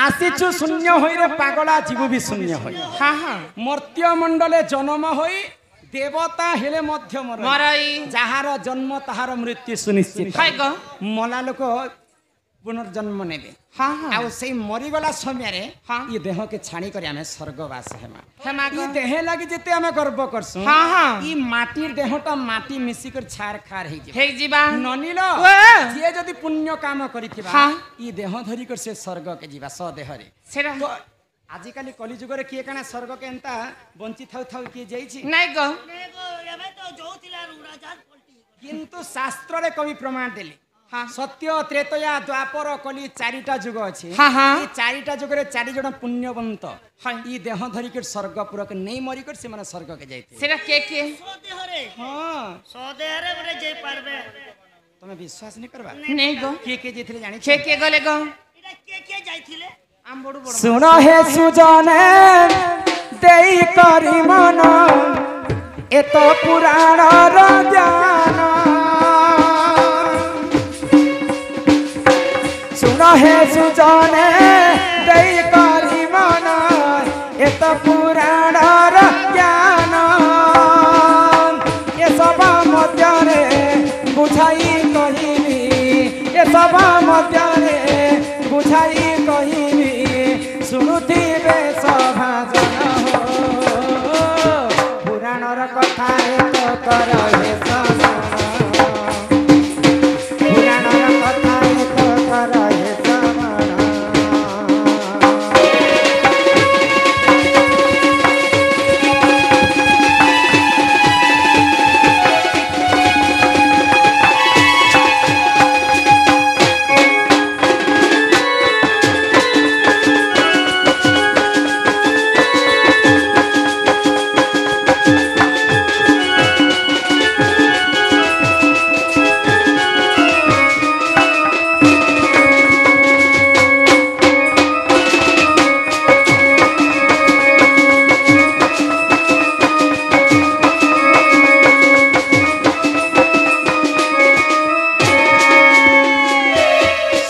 आसीचु शून्य होई रे पागला जीव भी शून्य होई हाँ हाँ मर्त्य मंडले जन्म होई देवता हेले मध्य मरई जहार जन्म ताहार मृत्यु सुनिश्चित हाय गो मला लोक पुनर्जन्म नेबे हाँ हाँ आउ से मरीगला समय रे हाँ ये देह के छाणी करी आमे स्वर्गवास हेमा हेमा ये देह लागी जेते आमे गर्व करसु हाँ हाँ ई माटीर देहटा माटी मिसी कर छार खार हे जे हे जीवा ननिलो ओए। जे जदी पुण्य काम करिथिबा हाँ। ई देह धरी कर से स्वर्ग के जीवा स देह रे सेरा तो आजिकाली कलिजुग रे किए काना स्वर्ग के एंता बंची थाउ थाउ किए जाईछि नहीं गो किंतु शास्त्र रे कवि प्रमाण देले हाँ सत्य त्रेतया द्वापर कली चारिटा जुग अछि हाँ हाँ ई चारिटा जुग रे चारि जण पुण्यवंत हाँ ई देह धरि कर स्वर्गपुर के नहीं मरी कर से माने स्वर्ग के जाइते सेरा के हां सदेहरे बड़े जे पारबे तमे विश्वास नहीं करबा नहीं गो के जेथिले जानि के गले गो इरा के जाइथिले आम बड़ू बड़ू सुनो हे सुजने देई करी मन एत पुराण र ज्ञान सुनो हे सुजने देई करी मन एत पुराण र ज्ञान ए सब मध्यरे बुझाई कहिबी ए सब मध्यरे बुझाई कहिबी सुनुथिबे सभा जन हो पुराणर कथा एक कर हे श्रवण पुराणर कथा एक कर हे श्रवण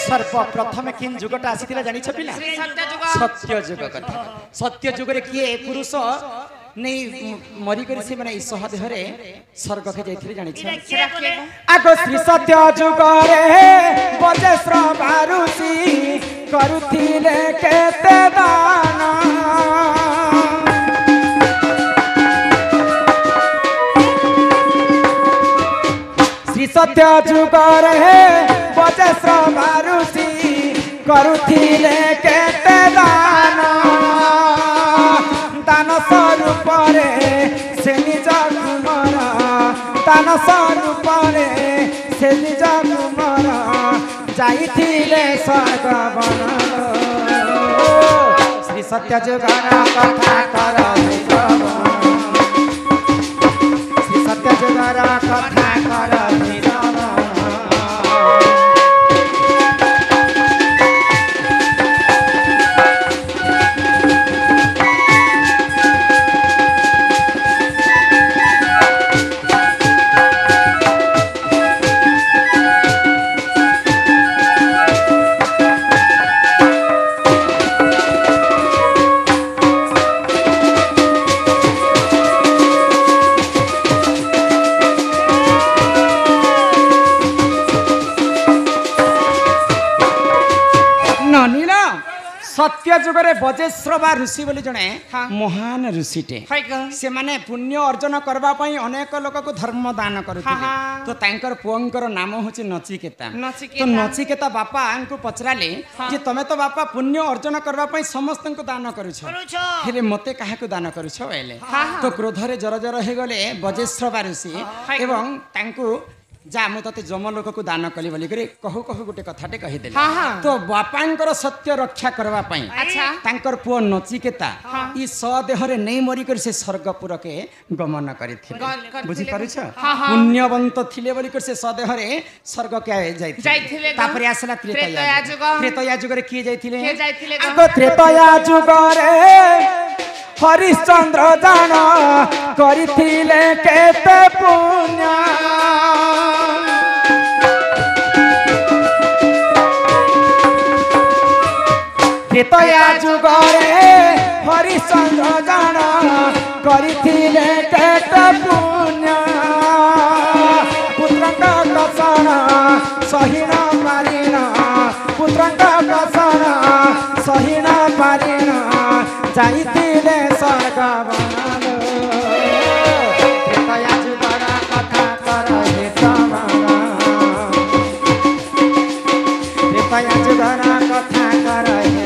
सर्वप्रथम किन जुगटा आसीथिला जानि छ पिला सत्य जुग सत्य जुग कथा सत्य जुग रे किए पुरुष नहीं मरी करी से माने सह देह रे स्वर्ग के जाइथिले जानि छ सेरा के गो आगो श्री सत्य जुग रे बजेश्र बारुसी करुथिले केते दान श्री सत्य जुग रे बजेश्र बारुसी करुथिले केते दान दान स्वरूप रे से निज कुमार दान स्वरूप रे से निज कुमार जाइथिले स्वर्ग बन श्री सत्य जुगर कथा कर हे श्रवण श्री सत्य जुगर कथा कर हे श्रवण ननिला सत्य जुगरे बजेश्र बा ऋषि बोली जणे महान ऋषिटे हाय गो से माने पुण्य अर्जन करबा पई अनेक लोक को धर्म दान करुथिले हाँ। तो तांकर पुअंकर नाम होची नचिकेता नचिकेता। तो नचिकेता बापा आंको पचराले जे तमे तो बापा पुण्य अर्जन करबा पई समस्त को दान करूछ करूछ हेले मते काहे को दान करूछ एले हाँ। तो क्रोध रे जर जर हे गले बजेश्र बा ऋषि एवं तांको जा मु तते जम लोक को दान कली बोली करे कहू कहू गोटे कथाटे कहि देले हाँ, हाँ। तो बापांकर सत्य रक्षा करबा पई अच्छा तांकर पुओ नचिकेता ई सदेहरे नहीं मरी कर से स्वर्गपुर के गमन करिथिले करथिले। बुझि पारुछ हाँ, हाँ। पुण्यवंत थिले बोली कर से सदेहरे स्वर्ग के जाइथिले जाइथिले ग। तापरे आसला त्रेतया त्रेतया जुग। त्रेतया जुग रे किए जाइथिले के जाइथिले ग। आगो त्रेतया जुग रे हरिश्चंद्र दान करिथिले केते पुण्य ତ୍ରେତୟା ଯୁଗରେ ହରିଶ୍ଚନ୍ଦ୍ର ଜାଣ କରିଥିଲେ କେତେ ପୁଣ୍ୟ ପୁତ୍ରଙ୍କ କଷଣ ସହିଣ ପାରିଣ ପୁତ୍ରଙ୍କ କଷଣ ସହିଣ ପାରିଣ ଯାଇଥିଲେ ସ୍ୱର୍ଗ ବନାଲୋ ତ୍ରେତୟା ଯୁଗର କଥା କର ହେ ତମର ତ୍ରେତୟା ଯୁଗର କଥା କର ହେ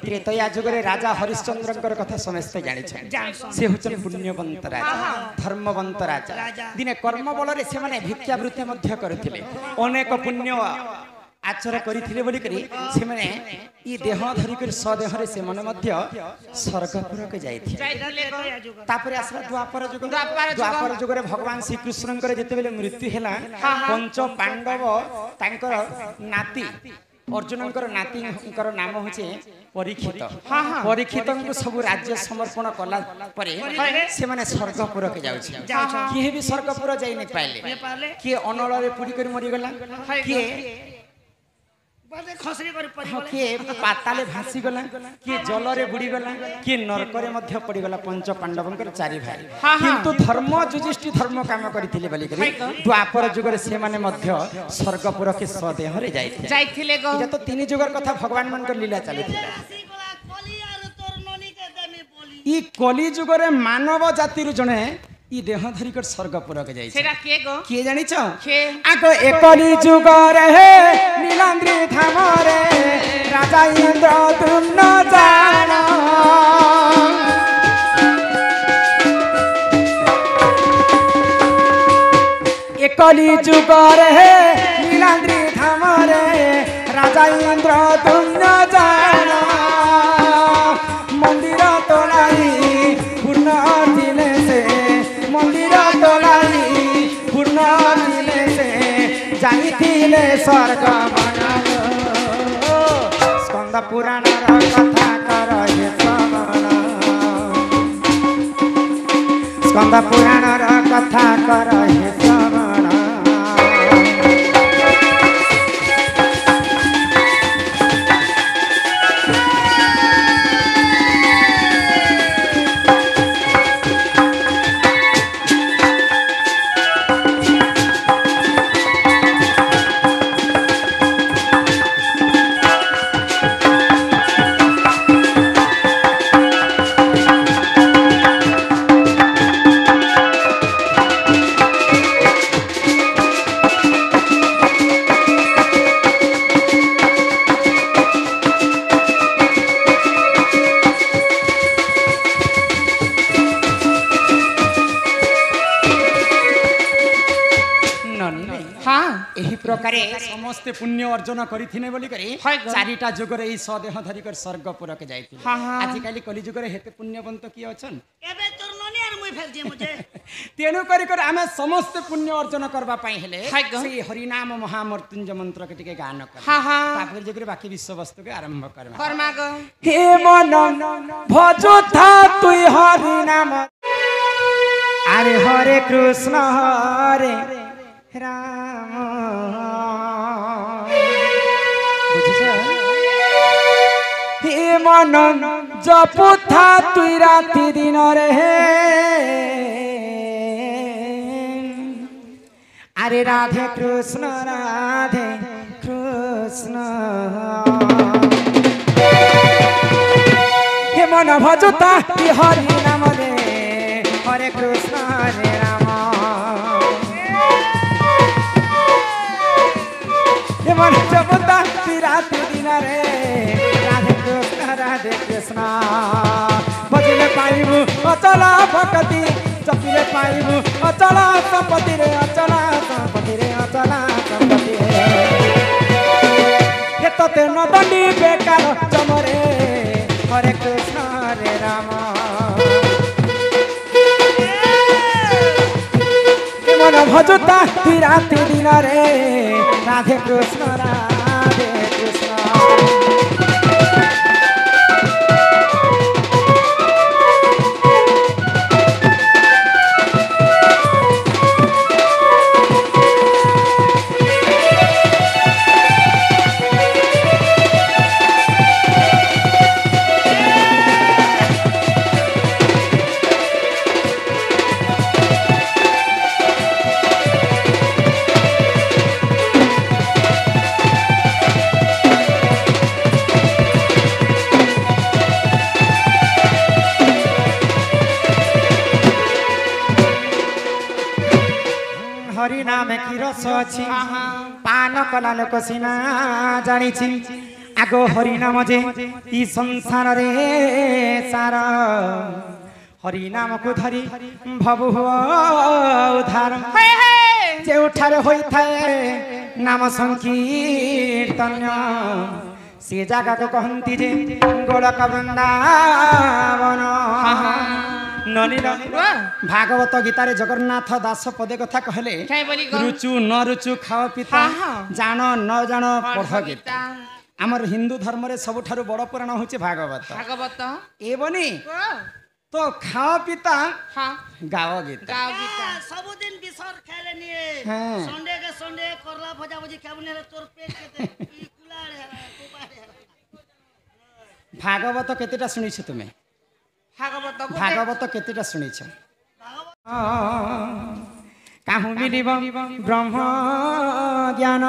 ତ୍ରେତୟା ଯୁଗରେ ରାଜା ହରିଶ୍ଚନ୍ଦ୍ରଙ୍କର କଥା ସମସ୍ତେ ଜାଣିଛନ୍ତି ସେ ହେଉଛନ୍ତି ପୁଣ୍ୟବନ୍ତ ରାଜା ଧର୍ମବନ୍ତ ରାଜା ଦିନେ କର୍ମ ବଳରେ ସେମାନେ ଭିକ୍ଷାବୃତ୍ତି ମଧ୍ୟ କରୁଥିଲେ ଅନେକ ପୁଣ୍ୟ ଆଚର କରିଥିଲେ ବୋଲିକରି ସେମାନେ ଇ ଦେହ ଧରିକରି ସଦେହରେ ସେମାନେ ମଧ୍ୟ ସ୍ୱର୍ଗପୁରକୁ ଯାଇଥିଲେ ତାପରେ ଆସିଲା ଦ୍ୱାପର ଯୁଗ ଦ୍ୱାପର ଯୁଗରେ ଭଗବାନ ଶ୍ରୀକୃଷ୍ଣଙ୍କର ଯେତେବେଳେ ମୃତ୍ୟୁ ହେଲା ପଞ୍ଚ ପାଣ୍ଡବ ତାଙ୍କର ନାତି अर्जुनଙ୍କର ନାତିଙ୍କର ନାମ ହେଉଛି ପରୀକ୍ଷିତ ପରୀକ୍ଷିତଙ୍କୁ ସବୁ ରାଜ୍ୟ ସମର୍ପଣ କଲା ପରେ ସେମାନେ ସ୍ୱର୍ଗପୁରକୁ ଯାଉଛି କିଏ ବି ସ୍ୱର୍ଗପୁର ଯାଇ ନ ପାଇଲେ କିଏ ଅନଳରେ ପୁଡ଼ି କରି ମରିଗଲା କିଏ किए पाताले भासी गला किए जलरे बुड़ी गला किए नरकरे मध्य पड़ी गला पंच पांडवंकर चारि भाई किंतु धर्म युधिष्ठिर धर्म काम करिथिले बोली करी द्वापर जुगर से माने मध्य स्वर्गपुर के स्वदेह रे जाइथिले गो ये तो तीन जुगर कथा भगवान मन कर लीला चलिथिला ई कली जुगरे मानव जाति रु जणे ई देह धरी कर स्वर्गपुर के जाई सेरा के गो के जानि छ आगो एकली जुगर हे नीलांद्री धाम रे राजा इंद्र तुम न जानो एकली जुगर हे नीलांद्री धाम रे राजा इंद्र तुम न जानो मंदिर तोलाई पूर्ण दिले से मंदिर तोलाई पूर्ण दिले से जाइथिले स्वर्ग बनालो स्कंद पुराण रा कथा कर हे श्रवण स्कंद पुराण रा कथा कर हे श्रवण समस्ते पुण्य अर्जन करिथिने बोली करी चारिटा जुगरे ई सदेह धरि कर स्वर्गपुर के जाइथिले आज काली कली जुगरे हेते पुण्यवंत की अछन एबे तोर ननी आर मुई फेल जे मुझे तेनु करी कर आमे समस्त पुण्य अर्जन करबा पई हेले से हरि नाम महामृत्युंजय मंत्र के टिके गान कर तापर जुगरे बाकी विश्व वस्तु के आरंभ करबा फरमा गो हे मन भजोथा तुई हरि नाम अरे हरे कृष्ण हरे राम हे मन जपुथा तुई राति दिन रे अरे राधे कृष्ण हे मन भजुता हरि नाम रे हरे कृष्ण हरे राम हे मन जपुथा तुई राति दिन रे राधे कृष्ण भजन पाइबु अचल भक्ति संपत्ति रे अचला संपत्ति रे अचला संपत्ति हे तते न दंडी बेकार जमरे हरे कृष्ण रे राम मन भजुता राति दिन रे राधे कृष्ण राधे कृष्ण हरि नाम की रस अछि पान कला लोक सिना जानी आगो हरि नाम जे ई संसार रे सार हरि नाम को धरी भव उद्धार जेउठारे होई थाए नाम संकीर्तन से जागा को कहंती जे गोलक वृंदावन ननील भागवत गीतारे जगन्नाथ दास पदे कथा कहले रुचु न रुचु खाओ पिता जान न जान पढ़ गीता आमर हिंदू धर्म रे सबठारु बड़ पुराण होचे भागवत भागवत एबनी तो खाओ पिता गाओ गीता सब दिन बिसर खेले निए संडे के संडे करला भजा भजी खाबने तोर पेट केते ई कुलाड़ है कुपाड़ है भागवत केतेटा सुनिछ तुमे भागवत केतेटा सुनिछ काहू मिलिब ब्रह्म ज्ञान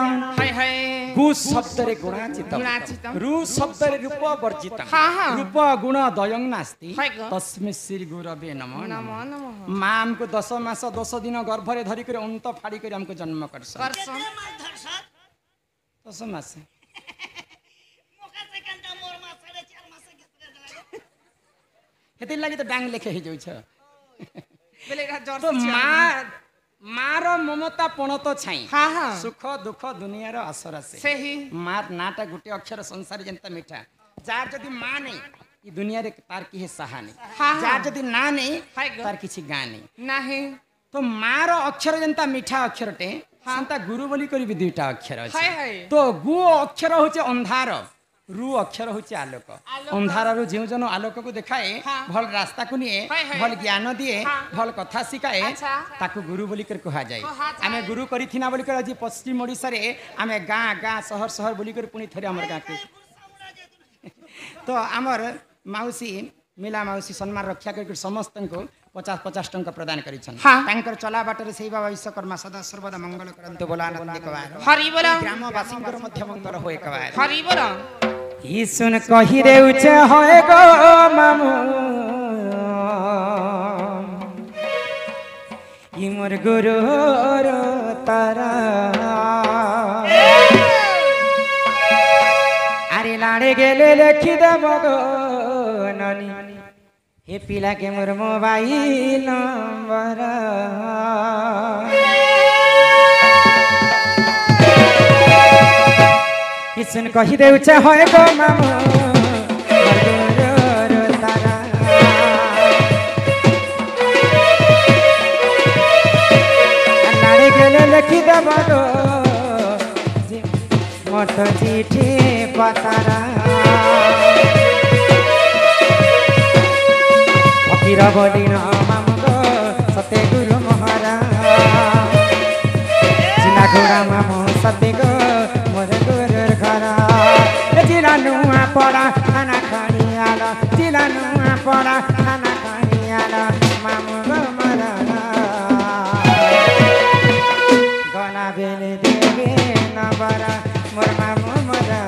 गु शब्द रे गुणाचित रु शब्द रे रूप वर्जित रूप गुण दयं नास्ति तस्मै श्री गुरवे नमः नमः मां हमको 10 मास 10 दिन गर्भ रे धरि करे अंत फाड़ी करे हमको जन्म करस 10 मास हेति लागि त डांग लेखे हे जाउ छ तो मार ममता पण तो छाई सुख दुख दुनिया रो असर से सही मार नाटा गुटे अक्षर संसार जनता मीठा जार जदी मां नहीं ई दुनिया रे तार की है सहा नहीं जार जदी ना नहीं तार किछि गा नहीं तो मार अक्षर जनता मीठा अक्षरटे संता गुरु बोली करी भी दुईटा अक्षर अछि तो गु अक्षर होचे अंधार रु अक्षर होचे आलोक अंधार रु जेउ जन आलोक को देखाए भल रास्ता को निए भल ज्ञान दिए भल कथा सिखाए ताकू गुरु बोली कर कहा जाए आमे गुरु करिथिना बोली कर आज पश्चिम ओडिसा रे आमे गाँ गाँ शहर शहर बोली कर पुनी थरे हमर गाँ के तो आमर माउसी मिला माउसी सम्मान रक्षा कर समस्त को 50-50 टंका प्रदान करिछन तांकर चला बाटर सेई बाबा विश्वकर्मा सदा सर्वदा मंगल करंतो बोला आनंद कवार हरि बोल ग्रामवासी कर मध्य मंगल होय कवार हरि बोल ई सुन कहि रे उचे होय गो मामू ई मोर गुरु रो तारा अरे लाड़े गेले लेखि देब गो ननी हे पिला के मोर मोबाइल नंबर किसन कहि दे उचा होय गो मामू तारा लाड़े गेले लेखि देब गो मत चिठी पतारा फकीरा बोली न मामू सत्य गुरु महारा जिना घोड़ा मामू सत्य गो मोर गुरु घरा जिला नुआ पड़ा खाना खानी आला जिला नुआ पड़ा खाना खानी आला मामू गो मरा गना बेले देवे न बरा मोर मामू मरा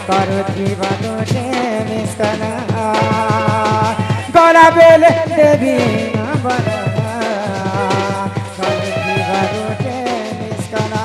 करुथी बालोटे मिस्कना गना बेले देवी न बरा करुथी बालोटे मिस्कना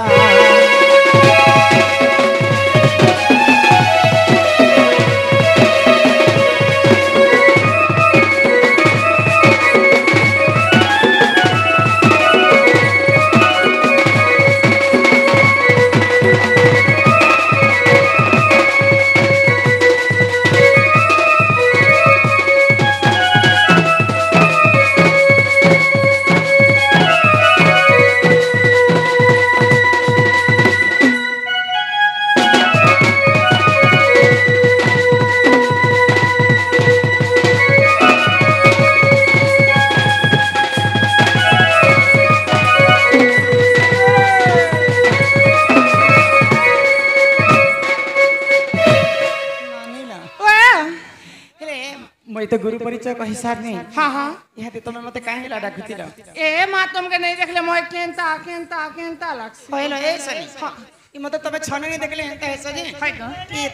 मैं तो गुरु परिचय कहि सारनी हाँ हाँ इहाते तमे मते काहे ला डाकुतिल ए माँ तुमके नहीं देखले मोय केंता केंता केंता लगसी कहलो ए सनी ई मते तमे छने नहीं देखले हेता है सजी है गं ई